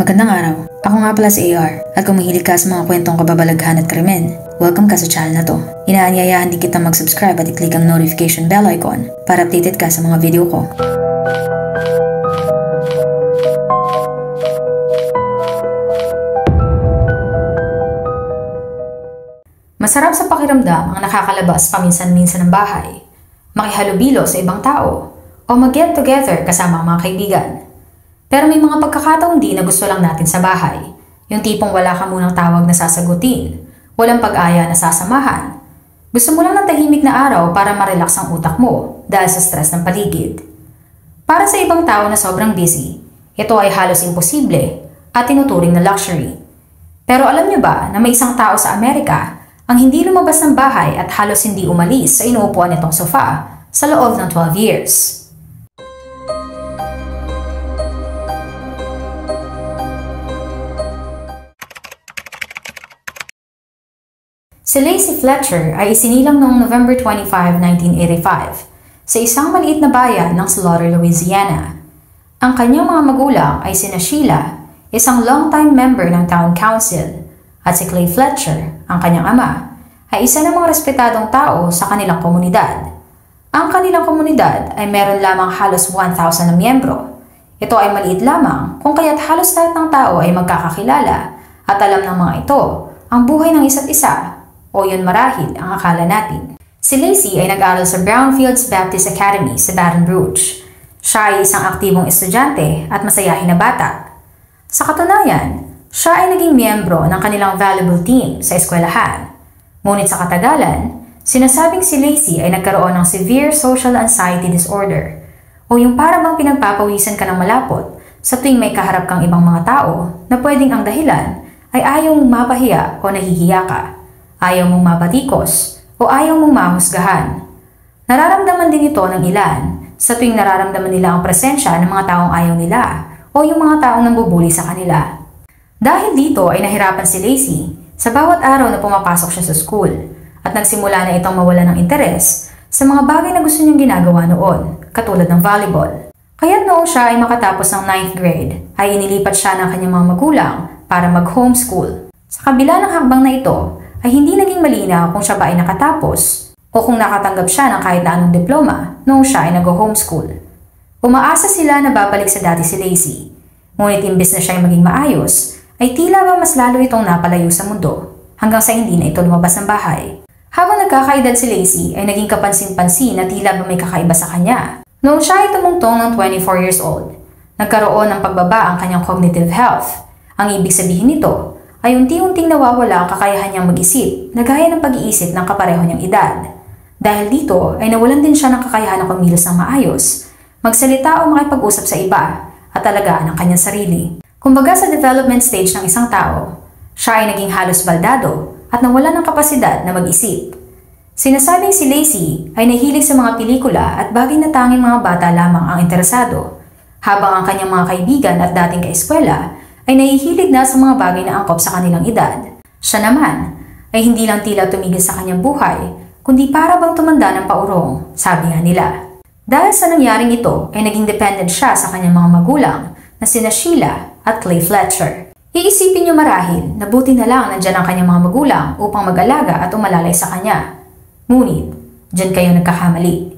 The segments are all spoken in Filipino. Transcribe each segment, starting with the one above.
Magandang araw. Ako nga pala si AR at kung mahilig ka sa mga kwentong kababalaghan at krimen, welcome ka sa channel na to. Inaanyayahan din kita mag-subscribe at i-click ang notification bell icon para updated ka sa mga video ko. Masarap sa pakiramdam ang nakakalabas paminsan-minsan ng bahay, makihalubilo sa ibang tao, o mag-get together kasama ang mga kaibigan. Pero may mga pagkakataon din na gusto lang natin sa bahay. Yung tipong wala ka munang tawag na sasagutin, walang pag-aya na sasamahan. Gusto mo lang ng tahimik na araw para ma-relax ang utak mo dahil sa stress ng paligid. Para sa ibang tao na sobrang busy, ito ay halos imposible at tinuturing na luxury. Pero alam niyo ba na may isang tao sa Amerika ang hindi lumabas ng bahay at halos hindi umalis sa inuupuan nitong sofa sa loob ng 12 years? Si Lacey Fletcher ay isinilang noong November 25, 1985 sa isang maliit na bayan ng Slaughter, Louisiana. Ang kanyang mga magulang ay sina Sheila, isang long-time member ng town council, at si Clay Fletcher, ang kanyang ama, ay isa ng mga respetadong tao sa kanilang komunidad. Ang kanilang komunidad ay meron lamang halos 1,000 na miyembro. Ito ay maliit lamang kung kaya't halos lahat ng tao ay magkakakilala at alam ng mga ito ang buhay ng isa't isa. O yun marahil ang akala natin. Si Lacey ay nag-aral sa Brownfields Baptist Academy sa Baton Rouge. Siya ay isang aktibong estudyante at masayahin na bata. Sa katunayan, siya ay naging miyembro ng kanilang volleyball team sa eskwelahan. Ngunit sa katagalan, sinasabing si Lacey ay nagkaroon ng severe social anxiety disorder o yung para bang pinagpapawisan ka ng malapot sa tuwing may kaharap kang ibang mga tao na pwedeng ang dahilan ay ayaw mong mapahiya o nahihiya ka. Ayaw mong mabatikos o ayaw mong mahusgahan. Nararamdaman din ito ng ilan sa tuwing nararamdaman nila ang presensya ng mga taong ayaw nila o yung mga taong nambubuli sa kanila. Dahil dito ay nahirapan si Lacey sa bawat araw na pumapasok siya sa school at nagsimula na itong mawala ng interes sa mga bagay na gusto niyang ginagawa noon, katulad ng volleyball. Kaya't noong siya ay makatapos ng 9th grade ay inilipat siya ng kanyang mga magulang para mag-homeschool. Sa kabila ng hakbang na ito, ay hindi naging malinaw kung siya ba ay nakatapos o kung nakatanggap siya ng kahit na anong diploma noong siya ay nag-homeschool. Umaasa sila na babalik sa dati si Lacey. Ngunit imbes na siya ay maging maayos, ay tila ba mas lalo itong napalayo sa mundo hanggang sa hindi na ito lumabas ng bahay. Habang nagkakaedad si Lacey ay naging kapansin-pansin na tila ba may kakaiba sa kanya. Noong siya ay tumungtong ng 24 years old, nagkaroon ng pagbaba ang kanyang cognitive health. Ang ibig sabihin nito ay unti-unting nawawala ang kakayahan niyang mag-isip na gaya ng pag-iisip ng kapareho niyang edad. Dahil dito ay nawalan din siya ng kakayahan na kumilos ng maayos, magsalita o makipag-usap sa iba at alagaan ang kanyang sarili. Kumbaga sa development stage ng isang tao, siya ay naging halos baldado at nawalan ng kapasidad na mag-isip. Sinasabing si Lacey ay nahilig sa mga pelikula at bagay na tanging mga bata lamang ang interesado, habang ang kanyang mga kaibigan at dating kaeskwela ay nahihilig na sa mga bagay na angkop sa kanilang edad. Siya naman ay hindi lang tila tumigil sa kanyang buhay, kundi para bang tumanda ng paurong, sabi nga nila. Dahil sa nangyaring ito ay naging dependent siya sa kanyang mga magulang na sina Sheila at Clay Fletcher. Iisipin niyo marahil na buti na lang nandyan ang kanyang mga magulang upang mag-alaga at umalalay sa kanya. Ngunit, dyan kayo nagkakamali.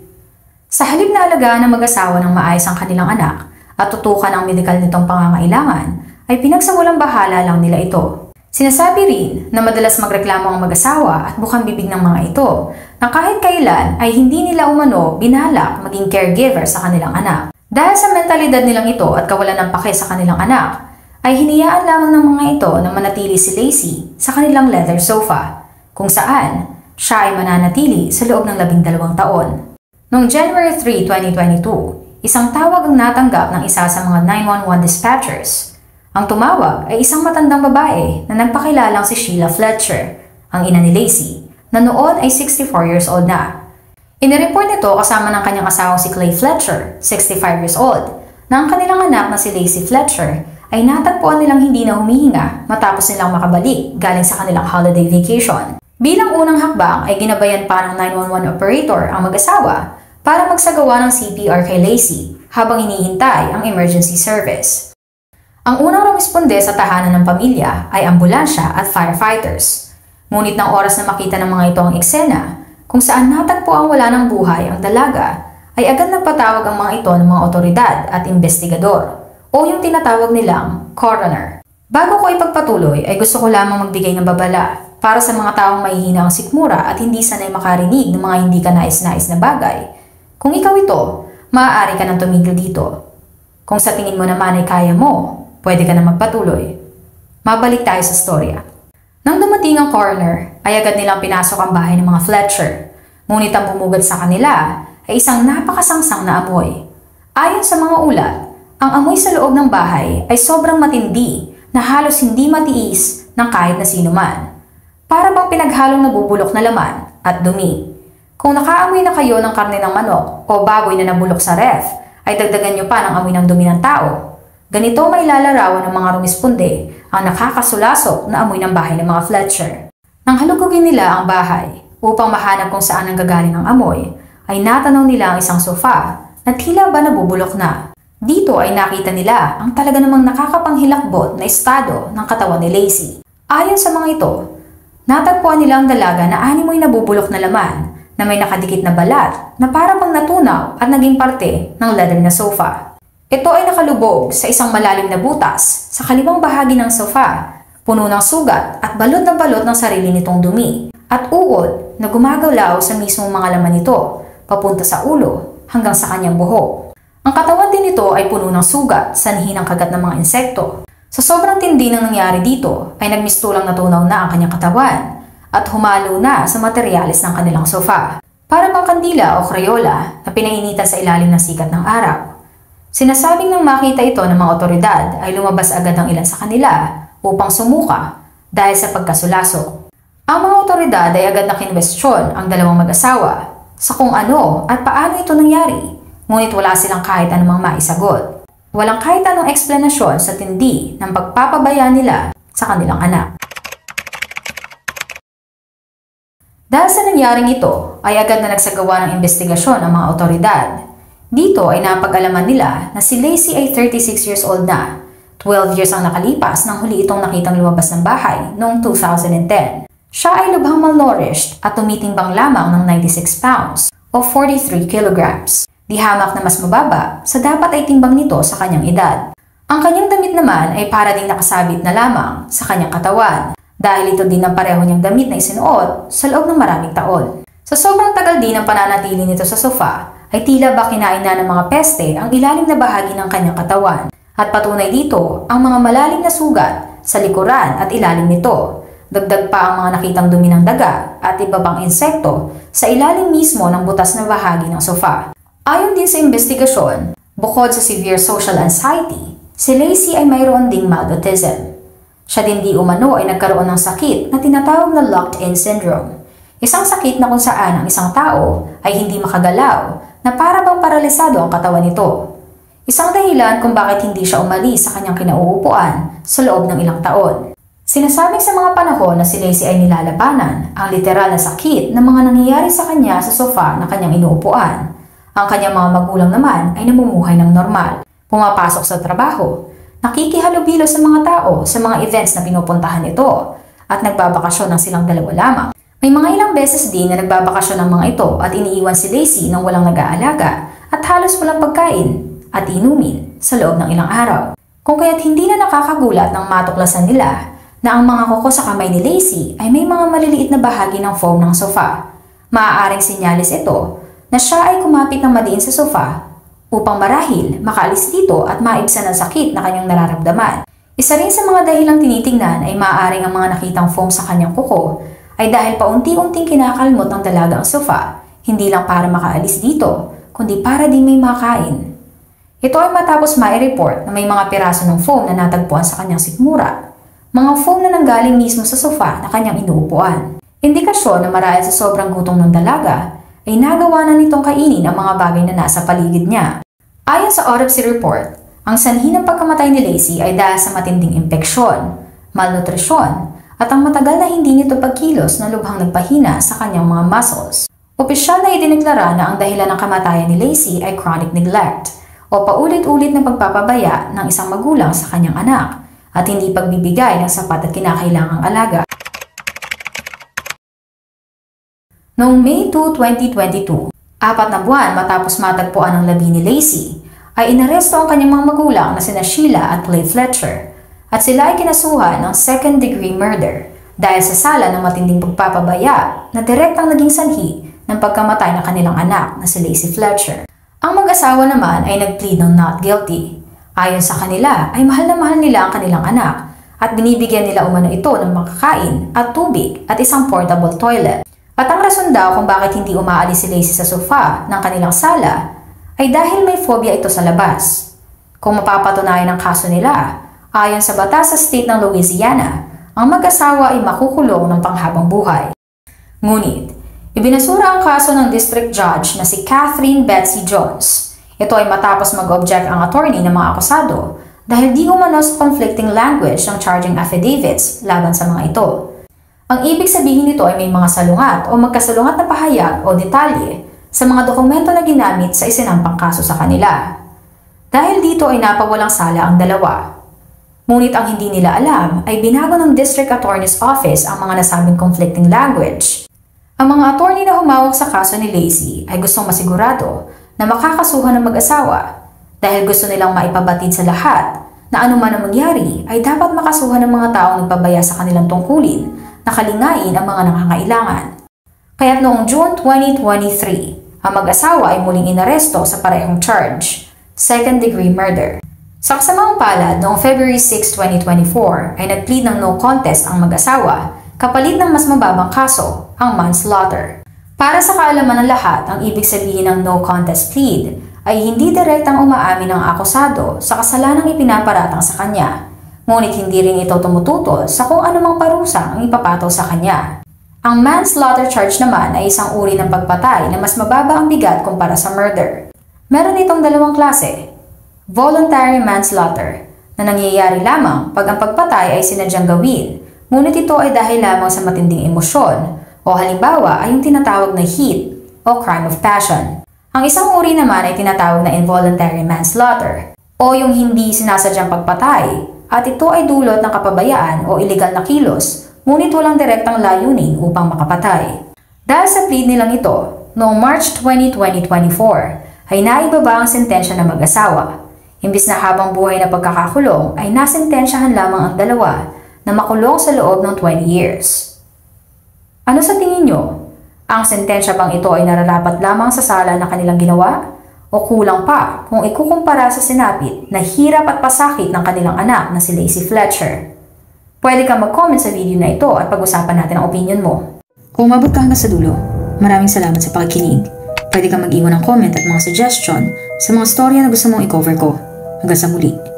Sa halip na alagaan ng mag-asawa ng maayos ang kanilang anak at tutukan ang medikal nitong pangangailangan, ay pinagsawalang bahala lang nila ito. Sinasabi rin na madalas magreklamo ang mag-asawa at bukang bibig ng mga ito na kahit kailan ay hindi nila umano binalak maging caregiver sa kanilang anak. Dahil sa mentalidad nilang ito at kawalan ng pake sa kanilang anak, ay hiniyaan lamang ng mga ito na manatili si Lacey sa kanilang leather sofa, kung saan siya ay mananatili sa loob ng 12 taon. Noong January 3, 2022, isang tawag ang natanggap ng isa sa mga 911 dispatchers. Ang tumawag ay isang matandang babae na nagpakilalang si Sheila Fletcher, ang ina ni Lacey, na noon ay 64 years old na. Inireport nito kasama ng kanyang asawang si Clay Fletcher, 65 years old, na ang kanilang anak na si Lacey Fletcher ay natagpuan nilang hindi na humihinga matapos nilang makabalik galing sa kanilang holiday vacation. Bilang unang hakbang ay ginabayan pa ng 911 operator ang mag-asawa para magsagawa ng CPR kay Lacey habang hinihintay ang emergency service. Ang unang rumisponde sa tahanan ng pamilya ay ambulansya at firefighters. Ngunit ng oras na makita ng mga ito ang eksena, kung saan natagpo ang wala ng buhay ang dalaga, ay agad nagpatawag ang mga ito ng mga otoridad at investigador o yung tinatawag nilang coroner. Bago ko ipagpatuloy ay gusto ko lamang magbigay ng babala para sa mga taong mahihina ang sikmura at hindi sanay makarinig ng mga hindi ka nais-nais na bagay. Kung ikaw ito, maaari ka nang tumigil dito. Kung sa tingin mo naman ay kaya mo, pwede ka na magpatuloy. Mabalik tayo sa storya. Nang dumating ang coroner, ay agad nilang pinasok ang bahay ng mga Fletcher. Ngunit ang bumugad sa kanila ay isang napakasangsang na amoy. Ayon sa mga ulat, ang amoy sa loob ng bahay ay sobrang matindi na halos hindi matiis ng kahit na sino man. Para bang pinaghalong nabubulok na laman at dumi. Kung nakaamoy na kayo ng karne ng manok o baboy na nabulok sa ref, ay dagdagan nyo pa ng amoy ng dumi ng tao. Ganito may lalarawan ng mga rumisponde ang nakakasulasok na amoy ng bahay ng mga Fletcher. Nang halugugin nila ang bahay upang mahanap kung saan ang gagaling ang amoy, ay natanaw nila ang isang sofa na tila ba nabubulok na. Dito ay nakita nila ang talaga namang nakakapanghilakbot na estado ng katawan ni Lacey. Ayon sa mga ito, natagpuan nila ang dalaga na animoy nabubulok na laman na may nakadikit na balat na para pang natunaw at naging parte ng leather na sofa. Ito ay nakalubog sa isang malalim na butas sa kaliwang bahagi ng sofa, puno ng sugat at balot ng sarili nitong dumi at uod na gumagalaw sa mismong mga laman nito, papunta sa ulo hanggang sa kanyang buhok. Ang katawan din nito ay puno ng sugat, sanhi ng kagat ng mga insekto. Sa sobrang tindi ng nangyari dito ay nagmistulang natunaw na ang kanyang katawan at humalo na sa materyales ng kanilang sofa. Para bang kandila o krayola na pinainitan sa ilalim ng sikat ng araw. Sinasabing nang makita ito ng mga otoridad ay lumabas agad ang ilan sa kanila upang sumuka dahil sa pagkasulasok. Ang mga otoridad ay agad na kinwestiyon ang dalawang mag-asawa sa kung ano at paano ito nangyari, ngunit wala silang kahit anumang maisagot. Walang kahit anong eksplanasyon sa tindi ng pagpapabaya nila sa kanilang anak. Dahil sa nangyaring ito ay agad na nagsagawa ng investigasyon ang mga otoridad. Dito ay napag-alaman nila na si Lacey ay 36 years old na. 12 years ang nakalipas nang huli itong nakitang lumabas ng bahay noong 2010. Siya ay lubhang malnourished at tumitimbang lamang ng 96 pounds o 43 kilograms. Di hamak na mas mababa sa dapat ay timbang nito sa kanyang edad. Ang kanyang damit naman ay para ding nakasabit na lamang sa kanyang katawan dahil ito din ang pareho niyang damit na isinuot sa loob ng maraming taon. Sa sobrang tagal din ng pananatili nito sa sofa, ay tila ba kinain na ng mga peste ang ilalim na bahagi ng kanyang katawan. At patunay dito ang mga malalim na sugat sa likuran at ilalim nito. Dagdag pa ang mga nakitang dumi ng daga at iba pang insekto sa ilalim mismo ng butas na bahagi ng sofa. Ayon din sa investigasyon, bukod sa severe social anxiety, si Lacey ay mayroon ding mild autism. Siya din di umano ay nagkaroon ng sakit na tinatawag na locked-in syndrome. Isang sakit na kung saan ang isang tao ay hindi makagalaw na para bang paralisado ang katawan nito. Isang dahilan kung bakit hindi siya umalis sa kanyang kinauupuan sa loob ng ilang taon. Sinasabing sa mga panahon na si Lacey ay nilalabanan ang literal na sakit na mga nangyayari sa kanya sa sofa na kanyang inuupuan. Ang kanyang mga magulang naman ay namumuhay ng normal, pumapasok sa trabaho, nakikihalubilo sa mga tao sa mga events na pinupuntahan nito, at nagbabakasyon ng silang dalawa lamang. May mga ilang beses din na nagbabakasyon ng mga ito at iniiwan si Lacey nang walang nag-aalaga at halos walang pagkain at inumin sa loob ng ilang araw. Kung kaya't hindi na nakakagulat nang matuklasan nila na ang mga kuko sa kamay ni Lacey ay may mga maliliit na bahagi ng foam ng sofa. Maaaring sinyalis ito na siya ay kumapit ng madiin sa sofa upang marahil makaalis dito at maibsan ang sakit na kanyang nararamdaman. Isa rin sa mga dahilang tinitingnan ay maaaring ang mga nakitang foam sa kanyang kuko ay dahil paunti-unting kinakalmot ng dalaga ang sofa, hindi lang para makaalis dito, kundi para din may makain. Ito ay matapos mai-report na may mga piraso ng foam na natagpuan sa kanyang sikmura, mga foam na nanggaling mismo sa sofa na kanyang inuupuan. Indikasyon na marahil sa sobrang gutom ng dalaga, ay nagawa na nitong kainin ang mga bagay na nasa paligid niya. Ayon sa autopsy report, ang sanhi ng pagkamatay ni Lacey ay dahil sa matinding impeksyon, malnutrisyon, at ang matagal na hindi nito pagkilos na lubhang nagpahina sa kanyang mga muscles. Opisyal na idineklara na ang dahilan ng kamatayan ni Lacey ay chronic neglect o paulit-ulit na pagpapabaya ng isang magulang sa kanyang anak at hindi pagbibigay ng sapat at kinakailangang alaga. Noong May 2, 2022, 4 na buwan matapos matagpuan ng labi ni Laci, ay inaresto ang kanyang mga magulang na sina Sheila at Clay Fletcher at sila ay kinasuhan ng second-degree murder dahil sa sala ng matinding pagpapabaya na direktang naging sanhi ng pagkamatay ng kanilang anak na si Laci Fletcher. Ang mag-asawa naman ay nag-plead ng not guilty. Ayon sa kanila ay mahal na mahal nila ang kanilang anak at binibigyan nila umano ito ng makakain at tubig at isang portable toilet. At ang rason daw kung bakit hindi umaalis si Laci sa sofa ng kanilang sala ay dahil may phobia ito sa labas. Kung mapapatunayan ang kaso nila, ayon sa batas sa state ng Louisiana, ang mag-asawa ay makukulong ng panghabang buhay. Ngunit, ibinasura ang kaso ng district judge na si Catherine Betsy Jones. Ito ay matapos mag-object ang attorney ng mga akusado dahil di umano sa conflicting language ng charging affidavits laban sa mga ito. Ang ibig sabihin nito ay may mga salungat o magkasalungat na pahayag o detalye sa mga dokumento na ginamit sa isinampang kaso sa kanila. Dahil dito ay napawalang sala ang dalawa. Ngunit ang hindi nila alam ay binago ng District Attorney's Office ang mga nasabing conflicting language. Ang mga attorney na humawak sa kaso ni Laci ay gustong masigurado na makakasuhan ng mag-asawa dahil gusto nilang maipabatid sa lahat na anuman ang mangyari ay dapat makasuhan ng mga taong nagpabaya sa kanilang tungkulin na kalingain ang mga nangangailangan. Kaya't noong June 2023, ang mag-asawa ay muling inaresto sa parehong charge, second-degree murder. Sa kasamang palad, noong February 6, 2024 ay nag-plead ng no contest ang mag-asawa kapalit ng mas mababang kaso, ang manslaughter. Para sa kaalaman ng lahat, ang ibig sabihin ng no contest plead ay hindi direktang umaamin ng akusado sa kasalanang ipinaparatang sa kanya, ngunit hindi rin ito tumututol sa kung anumang parusa ang ipapataw sa kanya. Ang manslaughter charge naman ay isang uri ng pagpatay na mas mababa ang bigat kumpara sa murder. Meron itong dalawang klase. Voluntary manslaughter na nangyayari lamang pag ang pagpatay ay sinadyang gawin, ngunit ito ay dahil lamang sa matinding emosyon o halimbawa ay yung tinatawag na heat o crime of passion. Ang isang uri naman ay tinatawag na involuntary manslaughter o yung hindi sinasadyang pagpatay at ito ay dulot ng kapabayaan o illegal na kilos ngunit walang direktang layunin upang makapatay. Dahil sa plead nilang ito, noong March 20, 2024 ay naibaba ang sentensya ng mag-asawa. Imbis na habang buhay na pagkakakulong ay nasentensyahan lamang ang dalawa na makulong sa loob ng 20 years. Ano sa tingin nyo? Ang sentensya bang ito ay nararapat lamang sa sala na kanilang ginawa? O kulang pa kung ikukumpara sa sinapit na hirap at pasakit ng kanilang anak na si Laci Fletcher? Pwede kang mag-comment sa video na ito at pag-usapan natin ang opinion mo. Kung umabot ka hanggang sa dulo, maraming salamat sa pakikinig. Pwede kang mag-iwan ng comment at mga suggestion sa mga storya na gusto mong i-cover ko. Hanggang sa muli.